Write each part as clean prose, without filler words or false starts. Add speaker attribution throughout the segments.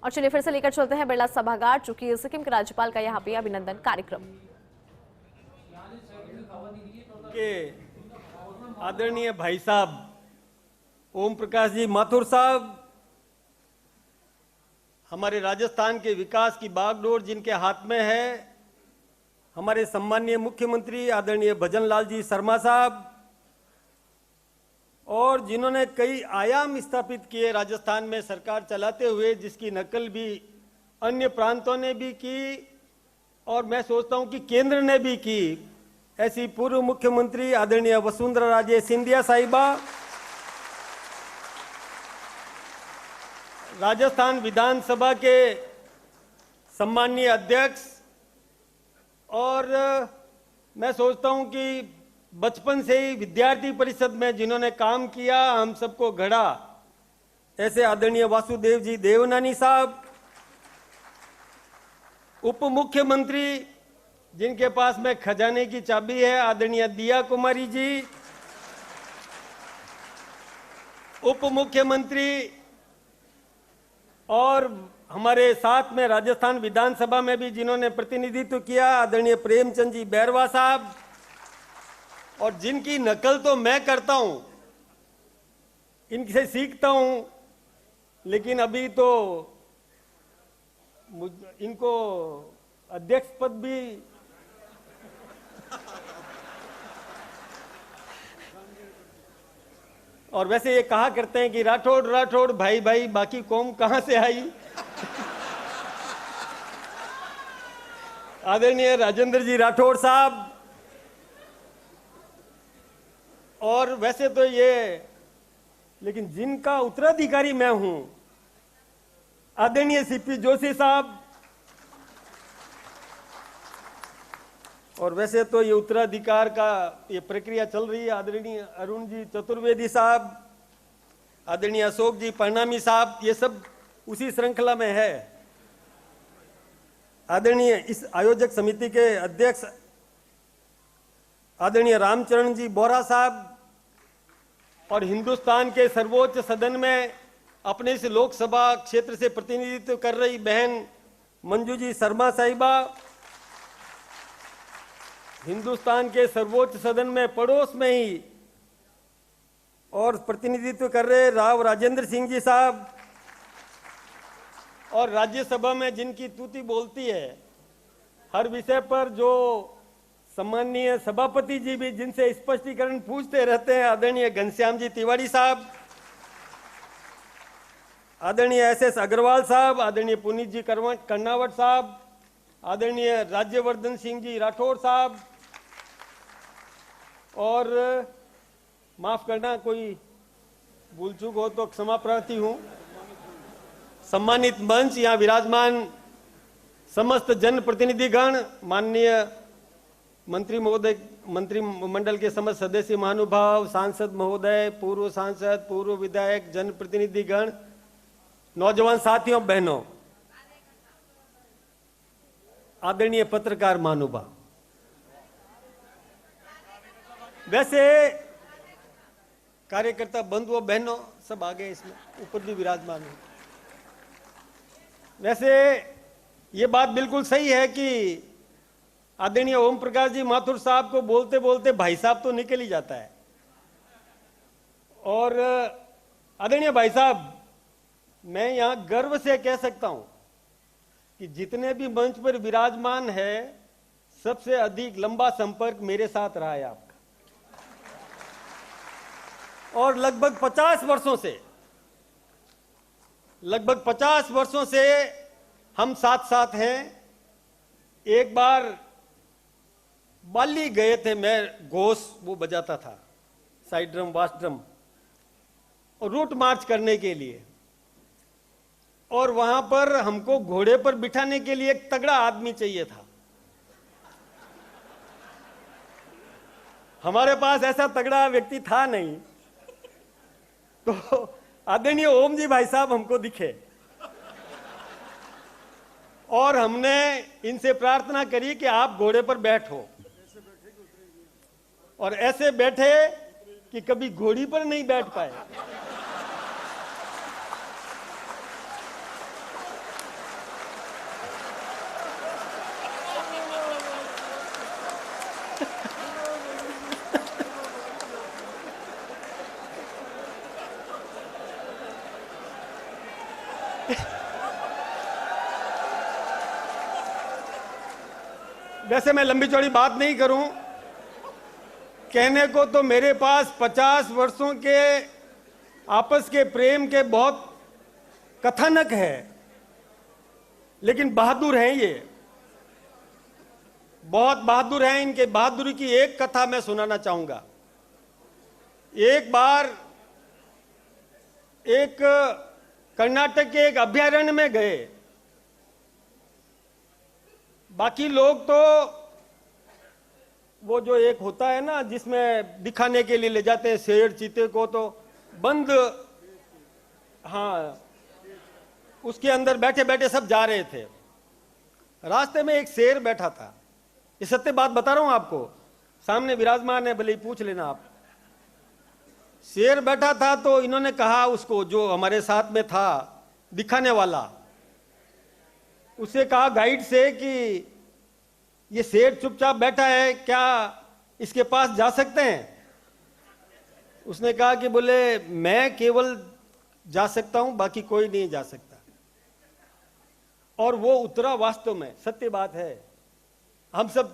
Speaker 1: और चलिए फिर से लेकर चलते हैं बिरला सभागार, चूंकि सिक्किम के राज्यपाल का यहाँ पे अभिनंदन कार्यक्रम।
Speaker 2: के आदरणीय भाई साहब ओम प्रकाश जी माथुर साहब, हमारे राजस्थान के विकास की बागडोर जिनके हाथ में है, हमारे सम्माननीय मुख्यमंत्री आदरणीय भजन लाल जी शर्मा साहब, और जिन्होंने कई आयाम स्थापित किए राजस्थान में सरकार चलाते हुए, जिसकी नकल भी अन्य प्रांतों ने भी की और मैं सोचता हूं कि केंद्र ने भी की। ऐसी पूर्व मुख्यमंत्री आदरणीय वसुंधरा राजे सिंधिया साहिबा, राजस्थान विधानसभा के सम्माननीय अध्यक्ष, और मैं सोचता हूं कि बचपन से ही विद्यार्थी परिषद में जिन्होंने काम किया, हम सबको गढ़ा, ऐसे आदरणीय वासुदेव जी देवनानी साहब, उप मुख्यमंत्री जिनके पास में खजाने की चाबी है आदरणीय दिया कुमारी जी, उप मुख्यमंत्री, और हमारे साथ में राजस्थान विधानसभा में भी जिन्होंने प्रतिनिधित्व किया आदरणीय प्रेमचंद जी बैरवा साहब, और जिनकी नकल तो मैं करता हूं, इनसे सीखता हूं, लेकिन अभी तो इनको अध्यक्ष पद भी और वैसे ये कहा करते हैं कि राठौड़ राठौड़ भाई भाई बाकी कौम कहां से आई। आदरणीय राजेंद्र जी राठौड़ साहब, और वैसे तो ये, लेकिन जिनका उत्तराधिकारी मैं हूं आदरणीय सीपी जोशी साहब, और वैसे तो ये उत्तराधिकार का ये प्रक्रिया चल रही है। आदरणीय अरुण जी चतुर्वेदी साहब, आदरणीय अशोक जी परनामी साहब, ये सब उसी श्रृंखला में है। आदरणीय इस आयोजक समिति के अध्यक्ष आदरणीय रामचरण जी बोरा साहब, और हिंदुस्तान के सर्वोच्च सदन में अपने इस लोकसभा क्षेत्र से प्रतिनिधित्व कर रही बहन मंजू जी शर्मा साहिबा, हिंदुस्तान के सर्वोच्च सदन में पड़ोस में ही और प्रतिनिधित्व कर रहे राव राजेंद्र सिंह जी साहब, और राज्यसभा में जिनकी तूती बोलती है हर विषय पर, जो सम्माननीय सभापति जी भी जिनसे स्पष्टीकरण पूछते रहते हैं, आदरणीय घनश्याम जी तिवारी साहब, आदरणीय एस अग्रवाल साहब, आदरणीय पुनीत जी कर्नावट साहब, आदरणीय राज्यवर्धन सिंह जी राठौड़ साहब, और माफ करना कोई भूल चूक हो तो क्षमा प्रार्थी हूं। सम्मानित मंच, यहां विराजमान समस्त जनप्रतिनिधिगण, माननीय मंत्री महोदय, मंत्रिमंडल के समस्त सदस्य महानुभाव, सांसद महोदय, पूर्व सांसद, पूर्व विधायक, जनप्रतिनिधिगण, नौजवान साथियों बहनों, आदरणीय पत्रकार महानुभाव, वैसे कार्यकर्ता बंधुओं बहनों सब आ गए, इसमें ऊपर भी विराजमान है। वैसे ये बात बिल्कुल सही है कि आदरणीय ओम प्रकाश जी माथुर साहब को बोलते बोलते भाई साहब तो निकल ही जाता है। और आदरणीय भाई साहब, मैं यहां गर्व से कह सकता हूं कि जितने भी मंच पर विराजमान है, सबसे अधिक लंबा संपर्क मेरे साथ रहा है आपका, और लगभग 50 वर्षों से हम साथ साथ हैं। एक बार बाली गए थे, मैं घोष वो बजाता था, साइड ड्रम बास ड्रम, और रूट मार्च करने के लिए, और वहां पर हमको घोड़े पर बिठाने के लिए एक तगड़ा आदमी चाहिए था। हमारे पास ऐसा तगड़ा व्यक्ति था नहीं, तो आदरणीय ओम जी भाई साहब हमको दिखे, और हमने इनसे प्रार्थना करी कि आप घोड़े पर बैठो, और ऐसे बैठे कि कभी घोड़ी पर नहीं बैठ पाए। वैसे मैं लंबी चौड़ी बात नहीं करूं, कहने को तो मेरे पास 50 वर्षों के आपस के प्रेम के बहुत कथानक है, लेकिन बहादुर हैं ये, बहुत बहादुर हैं। इनके बहादुरी की एक कथा मैं सुनाना चाहूंगा। एक बार एक कर्नाटक के एक अभयारण्य में गए। बाकी लोग तो वो जो एक होता है ना जिसमें दिखाने के लिए ले जाते हैं शेर चीते को, तो बंद, हाँ, उसके अंदर बैठे बैठे सब जा रहे थे। रास्ते में एक शेर बैठा था। ये सत्य बात बता रहा हूं आपको, सामने विराजमान है, भले ही पूछ लेना आप। शेर बैठा था तो इन्होंने कहा उसको, जो हमारे साथ में था दिखाने वाला, उसे कहा गाइड से कि ये शेर चुपचाप बैठा है, क्या इसके पास जा सकते हैं? उसने कहा कि बोले मैं केवल जा सकता हूं, बाकी कोई नहीं जा सकता। और वो उतरा। वास्तव में सत्य बात है, हम सब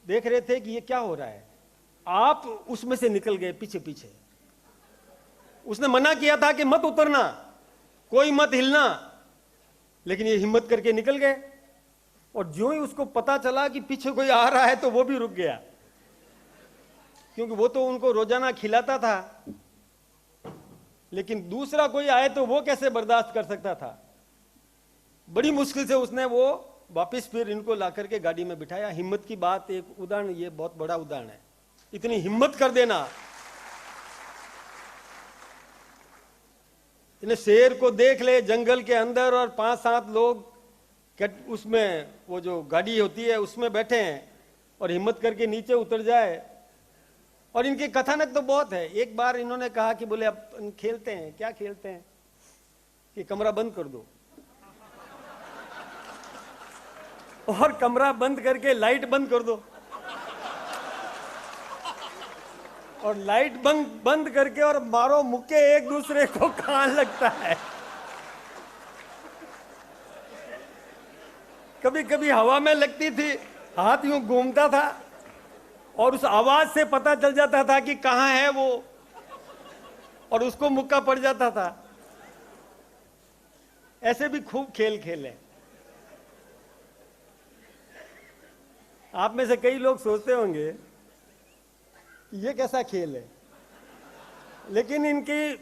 Speaker 2: देख रहे थे कि ये क्या हो रहा है। आप उसमें से निकल गए पीछे पीछे। उसने मना किया था कि मत उतरना, कोई मत हिलना, लेकिन ये हिम्मत करके निकल गए। और जो ही उसको पता चला कि पीछे कोई आ रहा है तो वो भी रुक गया, क्योंकि वो तो उनको रोजाना खिलाता था, लेकिन दूसरा कोई आए तो वो कैसे बर्दाश्त कर सकता था। बड़ी मुश्किल से उसने वो वापस फिर इनको ला करके गाड़ी में बिठाया। हिम्मत की बात, एक उदाहरण, ये बहुत बड़ा उदाहरण है। इतनी हिम्मत कर देना। इन्हें शेर को देख ले जंगल के अंदर, और 5-7 लोग उसमें, वो जो गाड़ी होती है उसमें बैठे हैं, और हिम्मत करके नीचे उतर जाए। और इनके कथानक तो बहुत है। एक बार इन्होंने कहा कि बोले अब खेलते हैं। क्या खेलते हैं? कि कमरा बंद कर दो। और कमरा बंद करके लाइट बंद कर दो, और लाइट बंद करके और मारो मुक्के एक दूसरे को, कहां लगता है। कभी कभी हवा में लगती थी, हाथ यूं घूमता था, और उस आवाज से पता चल जाता था कि कहां है वो, और उसको मुक्का पड़ जाता था। ऐसे भी खूब खेल खेले। आप में से कई लोग सोचते होंगे ये कैसा खेल है, लेकिन इनकी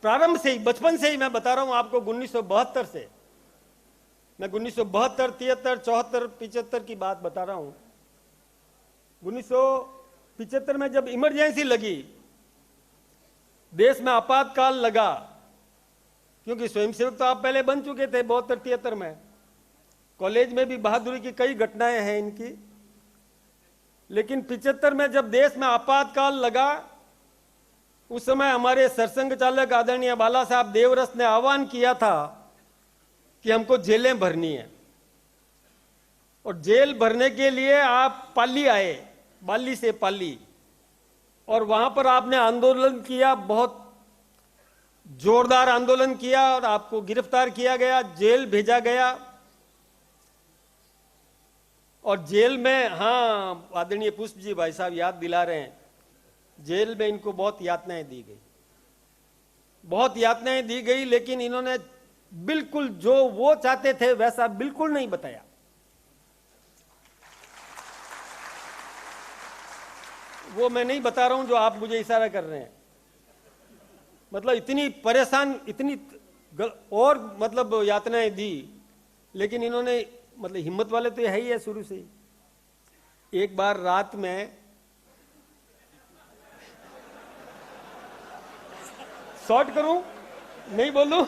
Speaker 2: प्रारंभ से ही, बचपन से ही, मैं बता रहा हूं आपको, 1972 से, मैं 1972, 73, 74, 75 की बात बता रहा हूं। 1975 में जब इमरजेंसी लगी, देश में आपातकाल लगा, क्योंकि स्वयंसेवक तो आप पहले बन चुके थे 72, 73 में। कॉलेज में भी बहादुरी की कई घटनाएं हैं इनकी, लेकिन 75 में जब देश में आपातकाल लगा, उस समय हमारे सरसंघ चालक आदरणीय बाला साहब देवरस ने आह्वान किया था कि हमको जेलें भरनी है, और जेल भरने के लिए आप पाली आए, बाली से पाली, और वहां पर आपने आंदोलन किया, बहुत जोरदार आंदोलन किया, और आपको गिरफ्तार किया गया, जेल भेजा गया। और जेल में, हाँ, आदरणीय पुष्प जी भाई साहब याद दिला रहे हैं, जेल में इनको बहुत यातनाएं दी गई, बहुत यातनाएं दी गई, लेकिन इन्होंने बिल्कुल जो वो चाहते थे वैसा बिल्कुल नहीं बताया। वो मैं नहीं बता रहा हूं जो आप मुझे इशारा कर रहे हैं। मतलब इतनी परेशान, इतनी और मतलब यातनाएं दी, लेकिन इन्होंने, मतलब हिम्मत वाले तो है ही है शुरू से ही। एक बार रात में शॉर्ट करूं, नहीं बोलूं?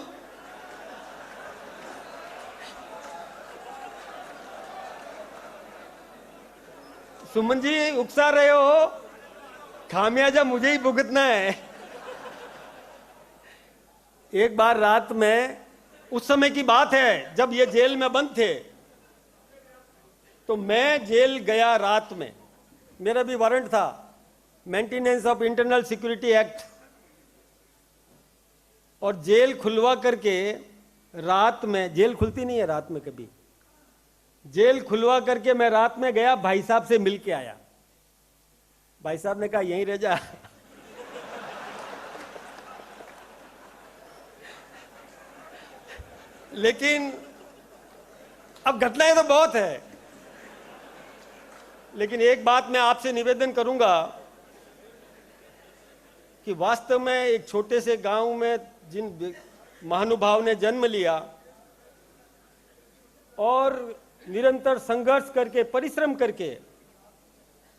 Speaker 2: सुमन जी उकसा रहे हो, खामियाजा मुझे ही भुगतना है। एक बार रात में, उस समय की बात है जब ये जेल में बंद थे, तो मैं जेल गया रात में। मेरा भी वारंट था, maintenance of internal security act, और जेल खुलवा करके रात में, जेल खुलती नहीं है रात में कभी, जेल खुलवा करके मैं रात में गया, भाई साहब से मिल के आया। भाई साहब ने कहा यहीं रह जा। लेकिन अब घटनाएं तो बहुत है, लेकिन एक बात मैं आपसे निवेदन करूंगा कि वास्तव में एक छोटे से गांव में जिन महानुभाव ने जन्म लिया और निरंतर संघर्ष करके, परिश्रम करके,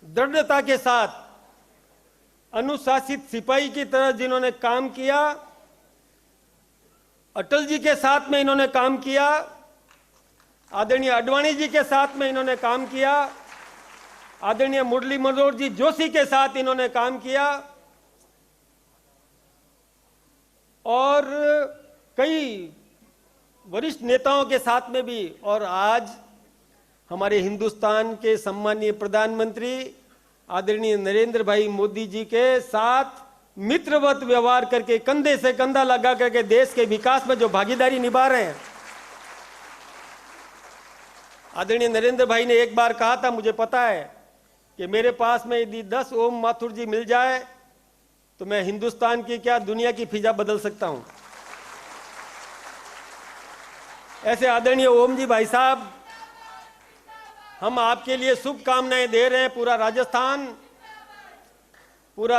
Speaker 2: दृढ़ता के साथ अनुशासित सिपाही की तरह जिन्होंने काम किया, अटल जी के साथ में इन्होंने काम किया, आदरणीय आडवाणी जी के साथ में इन्होंने काम किया, आदरणीय मुरली मनोहर जी जोशी के साथ इन्होंने काम किया और कई वरिष्ठ नेताओं के साथ में भी। और आज हमारे हिंदुस्तान के सम्मानीय प्रधानमंत्री आदरणीय नरेंद्र भाई मोदी जी के साथ मित्रवत व्यवहार करके, कंधे से कंधा लगा करके देश के विकास में जो भागीदारी निभा रहे हैं। आदरणीय नरेंद्र भाई ने एक बार कहा था, मुझे पता है कि मेरे पास में यदि 10 ओम माथुर जी मिल जाए तो मैं हिंदुस्तान की क्या दुनिया की फिजा बदल सकता हूं। ऐसे आदरणीय ओम जी भाई साहब, हम आपके लिए शुभकामनाएं दे रहे हैं। पूरा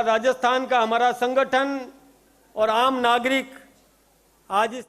Speaker 2: राजस्थान का हमारा संगठन और आम नागरिक आज इस